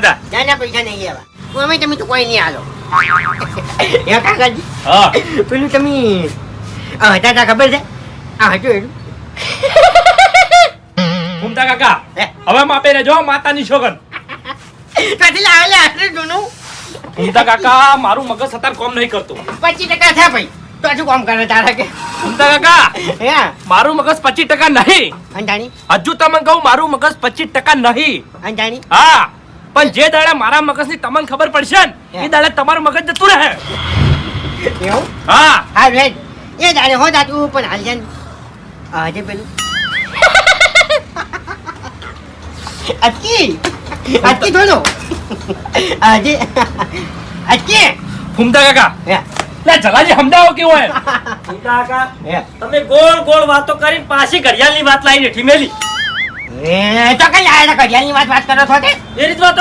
હતા. ના પૈસા નહીં લેવા. અમે તમે તો કોઈ નહીં આલો. એ કાકાજી હા પેલું તમે હતા ખબર છે? આ હતું એનું. ઘૂમતા કાકા હવે માપે રહેજો માતાની છોકર. કાથી લાવે આટલું જૂનું? ઘૂમતા કાકા મારું મગજ સતાર કોમ નહીં કરતું. 25% થયા ભાઈ. તો શું કામ કરે તારા કે? ઘૂમતા કાકા હે મારું મગજ 25% નહીં. અંજાણી હજુ તમને કહું મારું મગજ 25% નહીં. અંજાણી હા પણ જે દાડે મારા મગજની તમને ખબર પડશે ને એ દાડે તમારું મગજ જતું રહે. એવું? હા હા રેડ એ જાણે હો જાતું પણ હાલ છે ને આજે પેલું અટકી થોડો આજે અટકી ઘૂમતા કાકા હે લે જલાજી સમજાવો કેવું હોય. કાકા હે તમે ગોળ ગોળ વાતો કરીને પાછી ઘડિયાળની વાત લાવીને ઠીમેલી એ તો કઈ આયા ઘડિયાળની વાત કરો છો તે એ રીત વાતો